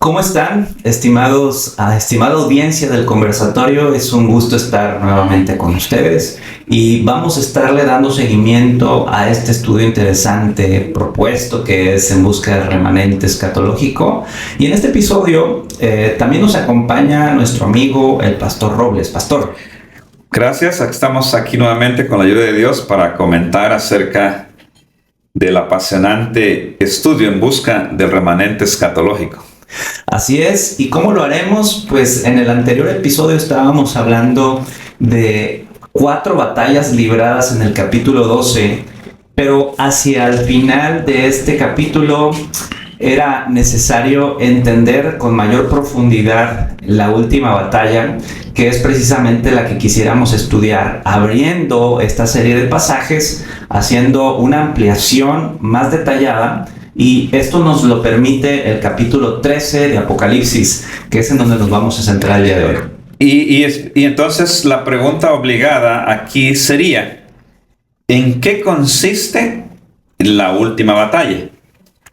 ¿Cómo están, estimada audiencia del conversatorio? Es un gusto estar nuevamente con ustedes y vamos a estarle dando seguimiento a este estudio interesante propuesto que es En busca del remanente escatológico. Y en este episodio también nos acompaña nuestro amigo el Pastor Robles. Pastor. Gracias, estamos aquí nuevamente con la ayuda de Dios para comentar acerca del apasionante estudio en busca del remanente escatológico. Así es, ¿y cómo lo haremos? Pues en el anterior episodio estábamos hablando de 4 batallas libradas en el capítulo 12, pero hacia el final de este capítulo era necesario entender con mayor profundidad la última batalla, que es precisamente la que quisiéramos estudiar, abriendo esta serie de pasajes, haciendo una ampliación más detallada. Y esto nos lo permite el capítulo 13 de Apocalipsis, que es en donde nos vamos a centrar el día de hoy. Y entonces la pregunta obligada aquí sería, ¿en qué consiste la última batalla?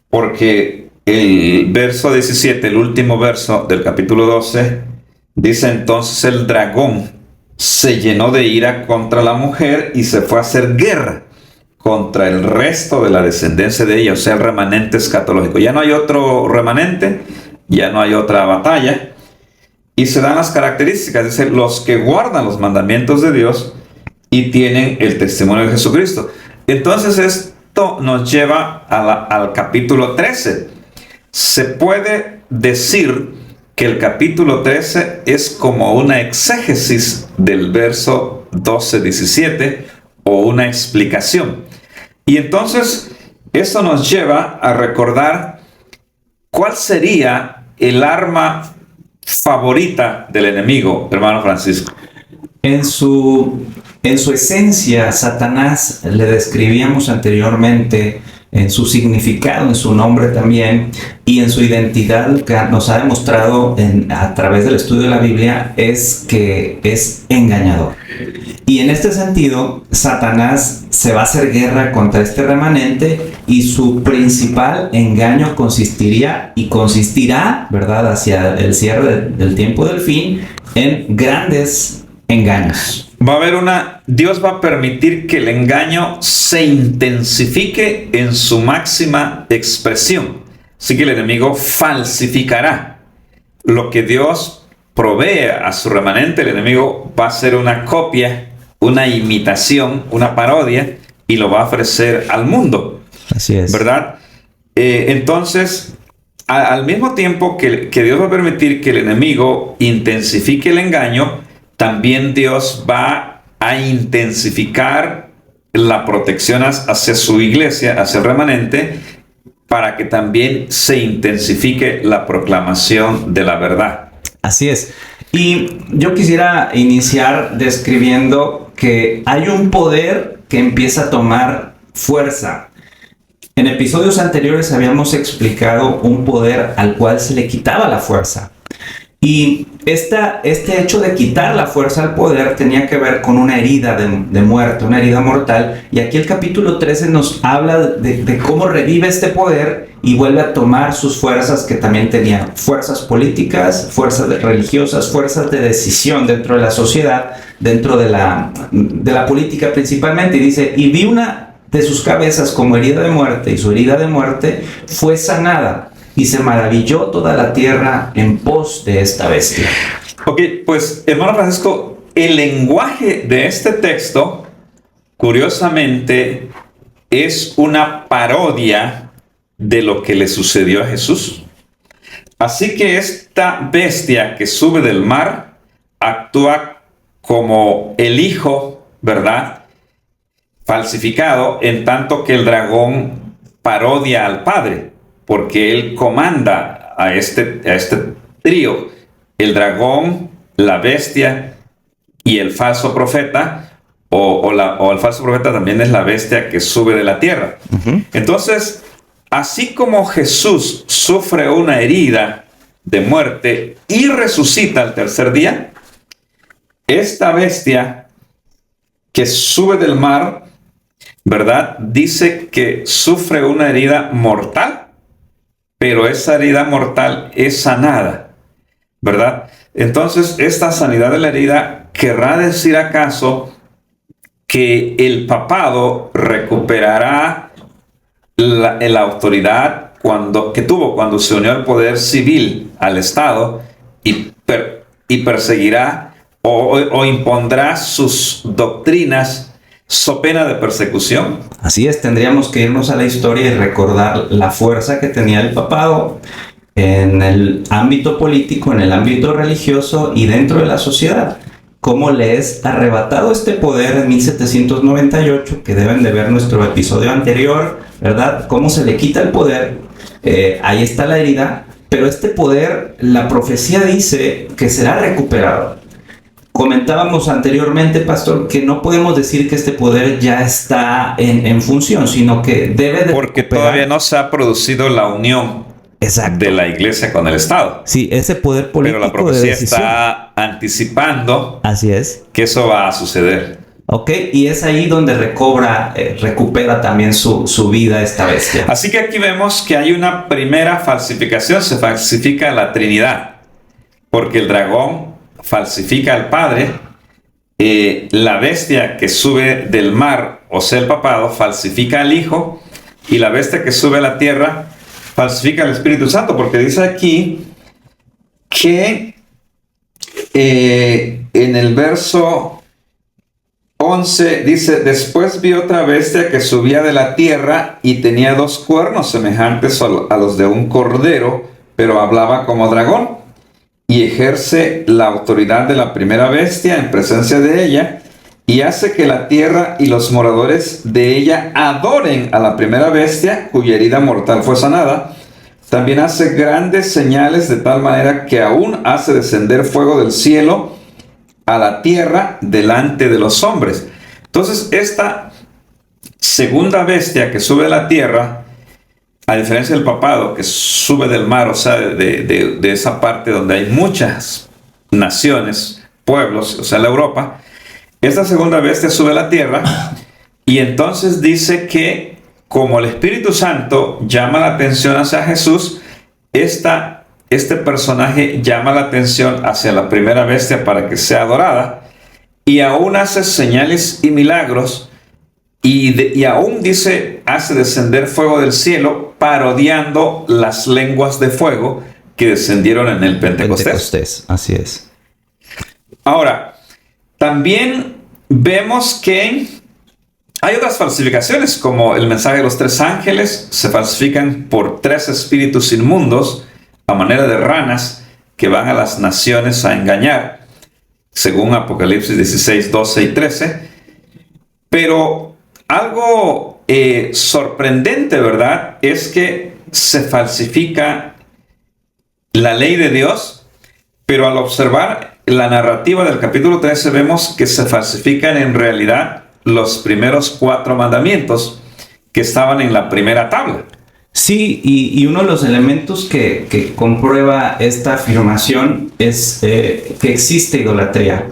Porque el verso 17, el último verso del capítulo 12, dice: entonces el dragón se llenó de ira contra la mujer y se fue a hacer guerra contra el resto de la descendencia de ella, o sea, el remanente escatológico. Ya no hay otro remanente, ya no hay otra batalla, y se dan las características, es decir, los que guardan los mandamientos de Dios y tienen el testimonio de Jesucristo. Entonces esto nos lleva al capítulo 13. Se puede decir que el capítulo 13 es como una exégesis del verso 12-17 o una explicación. Y entonces esto nos lleva a recordar cuál sería el arma favorita del enemigo, hermano Francisco. En su esencia, Satanás, le describíamos anteriormente, en su significado, en su nombre también, y en su identidad, que nos ha demostrado a través del estudio de la Biblia, es que es engañador. Y en este sentido, Satanás se va a hacer guerra contra este remanente y su principal engaño consistirá, ¿verdad?, hacia el cierre del tiempo del fin, en grandes engaños. Dios va a permitir que el engaño se intensifique en su máxima expresión. Así que el enemigo falsificará lo que Dios provee a su remanente. El enemigo va a hacer una copia, una imitación, una parodia, y lo va a ofrecer al mundo. Así es. ¿Verdad? Entonces, al mismo tiempo que Dios va a permitir que el enemigo intensifique el engaño, también Dios va a intensificar la protección hacia su iglesia, hacia el remanente, para que también se intensifique la proclamación de la verdad. Así es. Y yo quisiera iniciar describiendo que hay un poder que empieza a tomar fuerza. En episodios anteriores habíamos explicado un poder al cual se le quitaba la fuerza. Y este hecho de quitar la fuerza al poder tenía que ver con una herida de muerte, una herida mortal. Y aquí el capítulo 13 nos habla de cómo revive este poder y vuelve a tomar sus fuerzas que también tenía. Fuerzas políticas, fuerzas religiosas, fuerzas de decisión dentro de la sociedad, dentro de la política principalmente. Y dice, y vi una de sus cabezas como herida de muerte, y su herida de muerte fue sanada. Y se maravilló toda la tierra en pos de esta bestia. Ok, pues hermano Francisco, el lenguaje de este texto, curiosamente, es una parodia de lo que le sucedió a Jesús. Así que esta bestia que sube del mar actúa como el hijo, ¿verdad?, falsificado, en tanto que el dragón parodia al padre, porque él comanda a este trío, el dragón, la bestia y el falso profeta, o el falso profeta también es la bestia que sube de la tierra. Uh-huh. Entonces, así como Jesús sufre una herida de muerte y resucita al tercer día, esta bestia que sube del mar, ¿verdad?, dice que sufre una herida mortal pero esa herida mortal es sanada, ¿verdad? Entonces, esta sanidad de la herida querrá decir acaso que el papado recuperará la autoridad que tuvo cuando se unió al poder civil al Estado y perseguirá o impondrá sus doctrinas so pena de persecución. Así es, tendríamos que irnos a la historia y recordar la fuerza que tenía el papado en el ámbito político, en el ámbito religioso y dentro de la sociedad. Cómo le es arrebatado este poder en 1798, que deben de ver nuestro episodio anterior, ¿verdad? Cómo se le quita el poder, ahí está la herida, pero este poder, la profecía dice que será recuperado. Comentábamos anteriormente, pastor, que no podemos decir que este poder ya está en función, sino que debe de porque recuperar. Todavía no se ha producido la unión. Exacto. De la iglesia con el Estado. Sí, ese poder político. Pero la profecía de está anticipando. Así es. Que eso va a suceder. Ok, y es ahí donde recupera también su vida esta bestia. Así que aquí vemos que hay una primera falsificación, se falsifica la Trinidad, porque el dragón falsifica al Padre, la bestia que sube del mar, o sea el papado, falsifica al Hijo, y la bestia que sube a la tierra falsifica al Espíritu Santo, porque dice aquí que en el verso 11 dice: después vi otra bestia que subía de la tierra y tenía 2 cuernos semejantes a los de un cordero, pero hablaba como dragón, y ejerce la autoridad de la primera bestia en presencia de ella, y hace que la tierra y los moradores de ella adoren a la primera bestia, cuya herida mortal fue sanada. También hace grandes señales, de tal manera que aún hace descender fuego del cielo a la tierra delante de los hombres. Entonces, esta segunda bestia que sube a la tierra, a diferencia del papado que sube del mar, o sea, de esa parte donde hay muchas naciones, pueblos, o sea, la Europa, esta segunda bestia sube a la tierra, y entonces dice que como el Espíritu Santo llama la atención hacia Jesús, este personaje llama la atención hacia la primera bestia para que sea adorada, y aún hace señales y milagros, y aún dice, hace descender fuego del cielo, parodiando las lenguas de fuego que descendieron en el Pentecostés. Así es. Ahora, también vemos que hay otras falsificaciones, como el mensaje de los 3 ángeles, se falsifican por 3 espíritus inmundos, a manera de ranas, que van a las naciones a engañar, según Apocalipsis 16, 12 y 13. Pero algo sorprendente, ¿verdad?, es que se falsifica la ley de Dios, pero al observar la narrativa del capítulo 13 vemos que se falsifican en realidad los primeros 4 mandamientos que estaban en la primera tabla. Sí, y uno de los elementos que comprueba esta afirmación es que existe idolatría.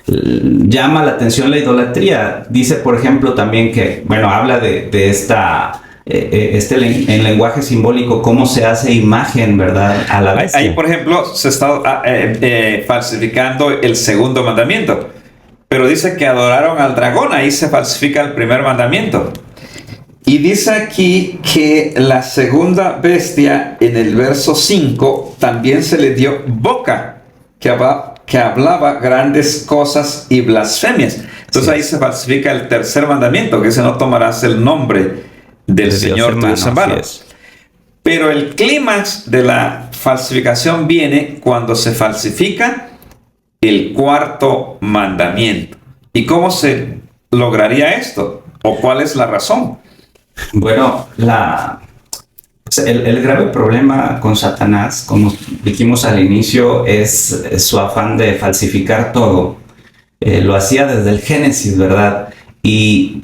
Llama la atención la idolatría. Dice, por ejemplo, también que, bueno, habla de en lenguaje simbólico, cómo se hace imagen, ¿verdad?, a la bestia. Ahí, por ejemplo, se está falsificando el segundo mandamiento. Pero dice que adoraron al dragón, ahí se falsifica el primer mandamiento. Y dice aquí que la segunda bestia, en el verso 5, también se le dio boca, que hablaba grandes cosas y blasfemias. Entonces ahí se falsifica el tercer mandamiento, que dice: no tomarás el nombre del Señor tu Dios en vano. Pero el clímax de la falsificación viene cuando se falsifica el cuarto mandamiento. ¿Y cómo se lograría esto? ¿O cuál es la razón? Bueno, el grave problema con Satanás, como dijimos al inicio, es su afán de falsificar todo. Lo hacía desde el Génesis, ¿verdad? Y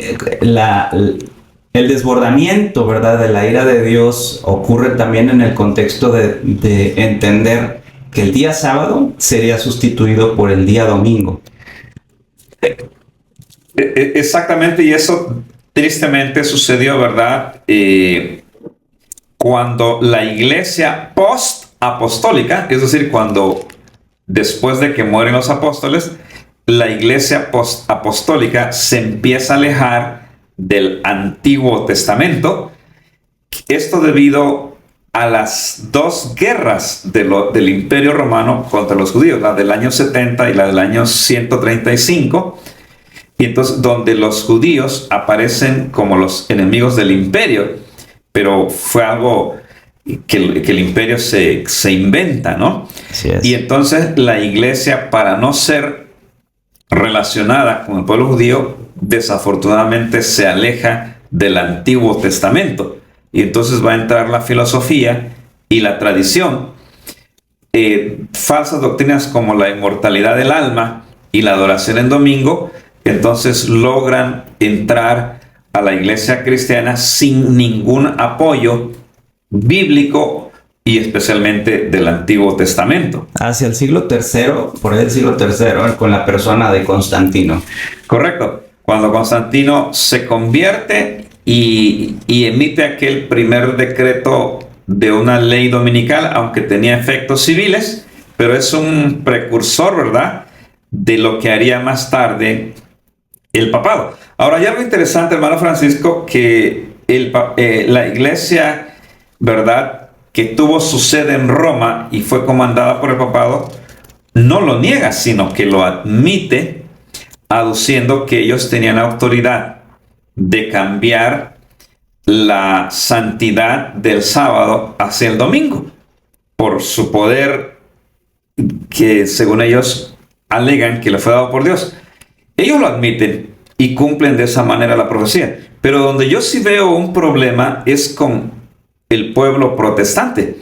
el desbordamiento, ¿verdad?, de la ira de Dios ocurre también en el contexto de entender que el día sábado sería sustituido por el día domingo. Exactamente, y eso tristemente sucedió, ¿verdad? cuando la iglesia post-apostólica, es decir, cuando después de que mueren los apóstoles, la iglesia post-apostólica se empieza a alejar del Antiguo Testamento. Esto debido a las dos guerras del Imperio Romano contra los judíos, la del año 70 y la del año 135, y entonces donde los judíos aparecen como los enemigos del imperio, pero fue algo que el imperio se inventa, ¿no? Así es. Y entonces la iglesia, para no ser relacionada con el pueblo judío, desafortunadamente se aleja del Antiguo Testamento. Y entonces va a entrar la filosofía y la tradición. Falsas doctrinas como la inmortalidad del alma y la adoración en domingo, entonces logran entrar a la iglesia cristiana sin ningún apoyo bíblico y especialmente del Antiguo Testamento. Hacia el siglo III, por ahí el siglo III, con la persona de Constantino. Correcto. Cuando Constantino se convierte y emite aquel primer decreto de una ley dominical, aunque tenía efectos civiles, pero es un precursor, ¿verdad?, de lo que haría más tarde el papado. Ahora, hay algo interesante, hermano Francisco, que la iglesia, ¿verdad?, que tuvo su sede en Roma y fue comandada por el papado, no lo niega, sino que lo admite, aduciendo que ellos tenían autoridad de cambiar la santidad del sábado hacia el domingo, por su poder que, según ellos, alegan que le fue dado por Dios. Ellos lo admiten y cumplen de esa manera la profecía. Pero donde yo sí veo un problema es con el pueblo protestante.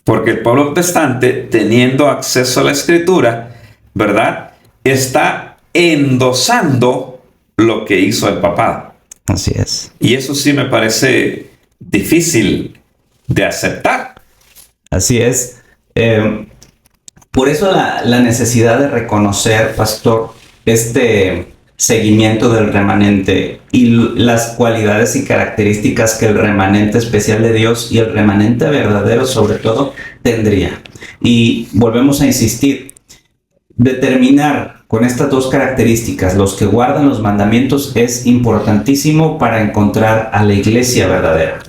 Porque el pueblo protestante, teniendo acceso a la Escritura, ¿verdad?, está endosando lo que hizo el papado. Así es. Y eso sí me parece difícil de aceptar. Así es. Por eso la necesidad de reconocer, pastor, este seguimiento del remanente y las cualidades y características que el remanente especial de Dios y el remanente verdadero sobre todo tendría. Y volvemos a insistir, determinar con estas dos características los que guardan los mandamientos es importantísimo para encontrar a la iglesia verdadera.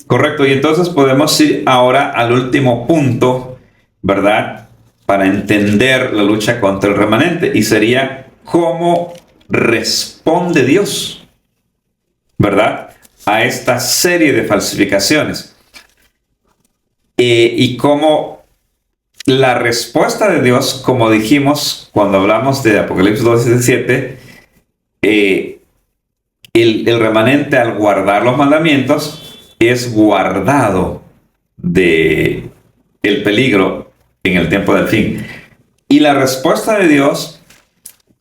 Correcto, y entonces podemos ir ahora al último punto, ¿verdad?, para entender la lucha contra el remanente, y sería cómo responde Dios, ¿verdad?, a esta serie de falsificaciones. Y cómo la respuesta de Dios, como dijimos cuando hablamos de Apocalipsis 2:17, el remanente, al guardar los mandamientos, es guardado de el peligro en el tiempo del fin. Y la respuesta de Dios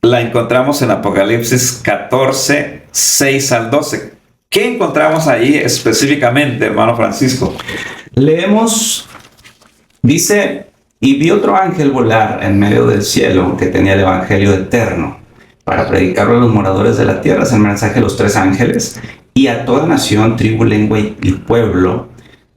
la encontramos en Apocalipsis 14, 6 al 12. ¿Qué encontramos ahí específicamente, hermano Francisco? Leemos, dice: y vi otro ángel volar en medio del cielo, que tenía el evangelio eterno, para predicarlo a los moradores de la tierra. Es el mensaje de los tres ángeles, y a toda nación, tribu, lengua y pueblo.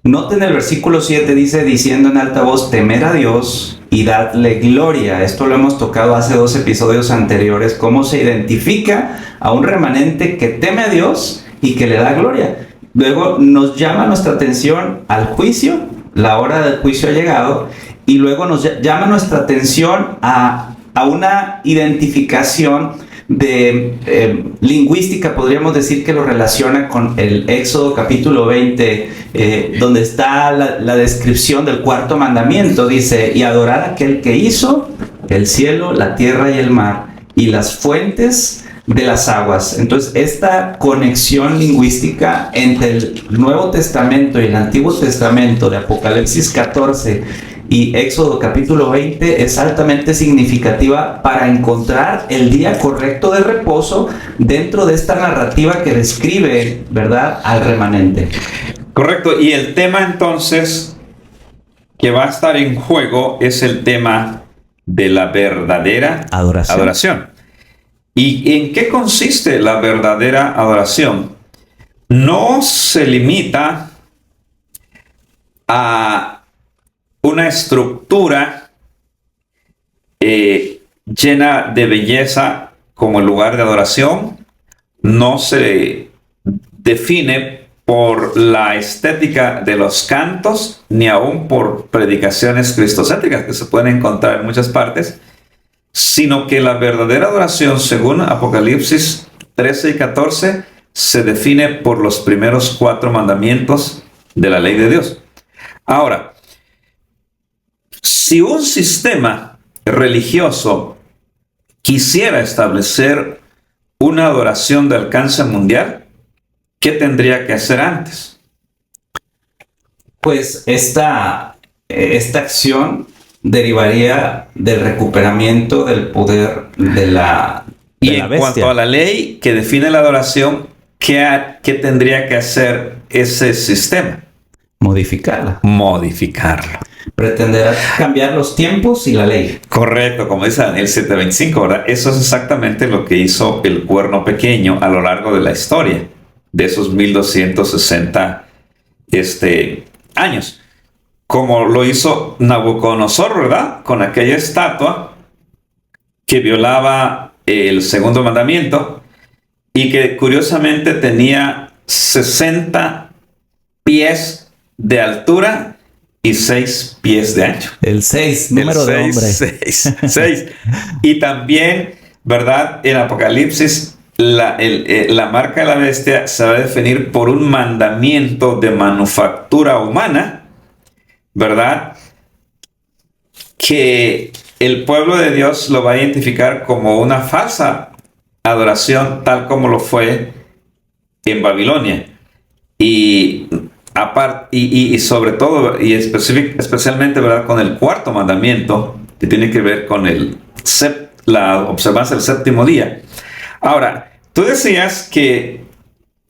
Noten el versículo 7, dice, diciendo en alta voz: temed a Dios y dadle gloria. Esto lo hemos tocado hace 2 episodios anteriores, cómo se identifica a un remanente que teme a Dios y que le da gloria. Luego nos llama nuestra atención al juicio, la hora del juicio ha llegado, y luego nos llama nuestra atención a una identificación de lingüística, podríamos decir, que lo relaciona con el Éxodo capítulo 20, donde está la descripción del cuarto mandamiento. Dice: y adorar a aquel que hizo el cielo, la tierra y el mar, y las fuentes de las aguas. Entonces, esta conexión lingüística entre el Nuevo Testamento y el Antiguo Testamento de Apocalipsis 14 y Éxodo capítulo 20 es altamente significativa para encontrar el día correcto de reposo dentro de esta narrativa que describe, ¿verdad?, al remanente. Correcto, y el tema entonces que va a estar en juego es el tema de la verdadera adoración. ¿Y en qué consiste la verdadera adoración? No se limita a una estructura llena de belleza como el lugar de adoración. No se define por la estética de los cantos, ni aún por predicaciones cristocéntricas que se pueden encontrar en muchas partes, sino que la verdadera adoración, según Apocalipsis 13 y 14, se define por los primeros 4 mandamientos de la ley de Dios. Ahora, si un sistema religioso quisiera establecer una adoración de alcance mundial, ¿qué tendría que hacer antes? Pues esta acción derivaría del recuperamiento del poder de la Y en cuanto a la ley que define la adoración, ¿qué tendría que hacer ese sistema? Modificarla. Modificarlo. Pretenderá cambiar los tiempos y la ley. Correcto, como dice Daniel 7:25, ¿verdad? Eso es exactamente lo que hizo el cuerno pequeño a lo largo de la historia, de esos 1260 años. Como lo hizo Nabucodonosor, ¿verdad? Con aquella estatua que violaba el segundo mandamiento y que curiosamente tenía 60 pies de altura y 6 pies de ancho. El 6, número de hombre. 6. Y también, ¿verdad? En Apocalipsis, la marca de la bestia se va a definir por un mandamiento de manufactura humana, ¿verdad? Que el pueblo de Dios lo va a identificar como una falsa adoración, tal como lo fue en Babilonia. Y sobre todo, y especialmente, ¿verdad?, con el 4º mandamiento, que tiene que ver con la observancia del 7º día. Ahora, tú decías que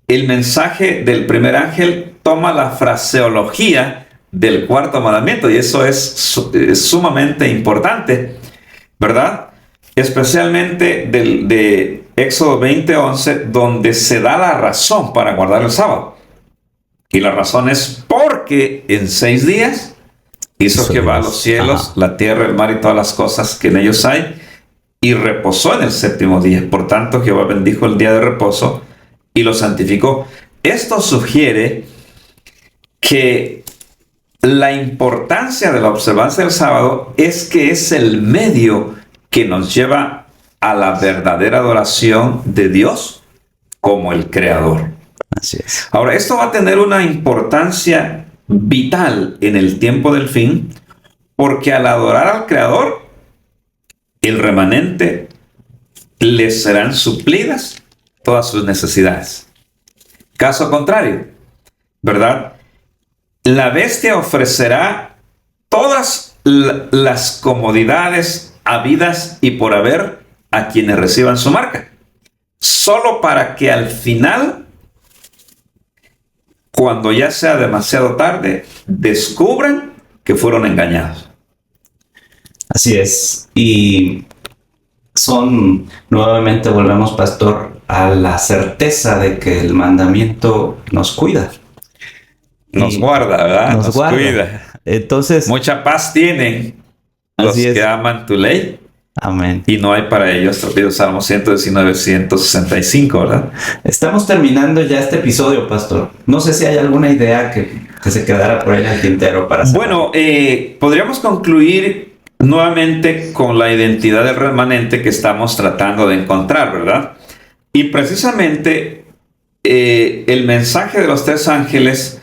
el mensaje del primer ángel toma la fraseología del 4º mandamiento, y eso es sumamente importante, ¿verdad? Especialmente de Éxodo 20:11, donde se da la razón para guardar el sábado. Y la razón es porque en 6 días hizo Jehová los cielos, la tierra, el mar y todas las cosas que en ellos hay, y reposó en el 7º día. Por tanto, Jehová bendijo el día de reposo y lo santificó. Esto sugiere que la importancia de la observancia del sábado es que es el medio que nos lleva a la verdadera adoración de Dios como el Creador. Así es. Ahora, esto va a tener una importancia vital en el tiempo del fin, porque al adorar al Creador, el remanente le serán suplidas todas sus necesidades. Caso contrario, ¿verdad? La bestia ofrecerá todas las comodidades habidas y por haber a quienes reciban su marca, solo para que al final, cuando ya sea demasiado tarde, descubran que fueron engañados. Así es. Y nuevamente volvemos, pastor, a la certeza de que el mandamiento nos cuida. Nos guarda, ¿verdad? Nos guarda. Cuida. Entonces, mucha paz tienen los que aman tu ley. Amén. Y no hay para ellos tropiezo. Salmo 119, 165, ¿verdad? Estamos terminando ya este episodio, pastor. No sé si hay alguna idea que se quedara por ahí en el tintero para hacer. Bueno, podríamos concluir nuevamente con la identidad del remanente que estamos tratando de encontrar, ¿verdad? Y precisamente el mensaje de los 3 ángeles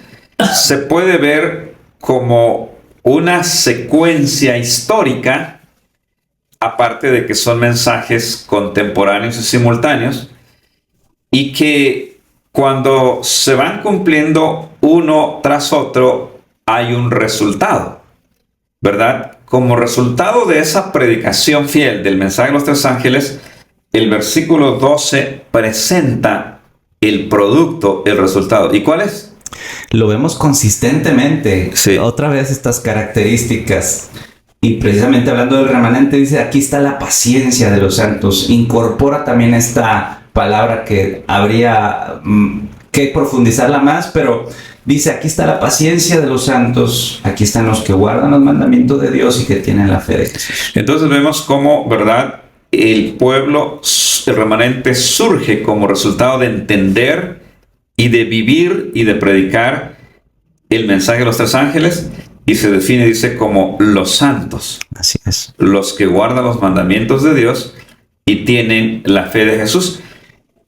se puede ver como una secuencia histórica, aparte de que son mensajes contemporáneos y simultáneos, y que cuando se van cumpliendo uno tras otro, hay un resultado, ¿verdad? Como resultado de esa predicación fiel del mensaje de los 3 ángeles, el versículo 12 presenta el producto, el resultado. ¿Y cuál es? Lo vemos consistentemente. Sí. Otra vez estas características. Y precisamente hablando del remanente, dice, aquí está la paciencia de los santos. Incorpora también esta palabra que habría que profundizarla más, pero dice, aquí está la paciencia de los santos, aquí están los que guardan los mandamientos de Dios y que tienen la fe de Jesús. Entonces vemos cómo, ¿verdad? El pueblo, el remanente, surge como resultado de entender y de vivir y de predicar el mensaje de los tres ángeles, y se define, dice, como los santos, Así es. los que guardan los mandamientos de Dios y tienen la fe de Jesús,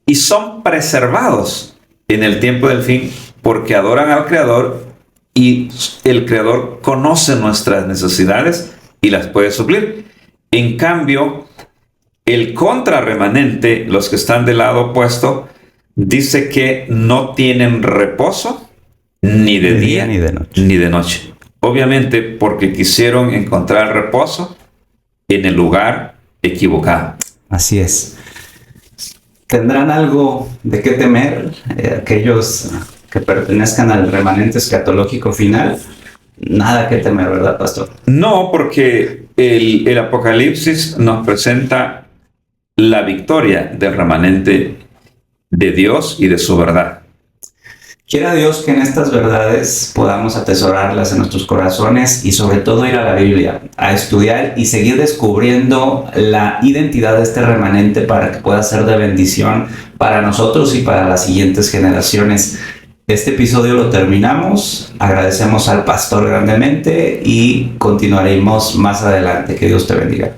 y son preservados en el tiempo del fin porque adoran al Creador, y el Creador conoce nuestras necesidades y las puede suplir. En cambio, el contrarremanente, los que están del lado opuesto, dice que no tienen reposo ni de día ni de noche. ni de noche. Obviamente porque quisieron encontrar reposo en el lugar equivocado. Así es. ¿Tendrán algo de qué temer aquellos que pertenezcan al remanente escatológico final? Nada que temer, ¿verdad, pastor? No, porque el Apocalipsis nos presenta la victoria del remanente de Dios y de su verdad. Quiera Dios que en estas verdades podamos atesorarlas en nuestros corazones y sobre todo ir a la Biblia, a estudiar y seguir descubriendo la identidad de este remanente para que pueda ser de bendición para nosotros y para las siguientes generaciones. Este episodio lo terminamos, agradecemos al pastor grandemente y continuaremos más adelante. Que Dios te bendiga.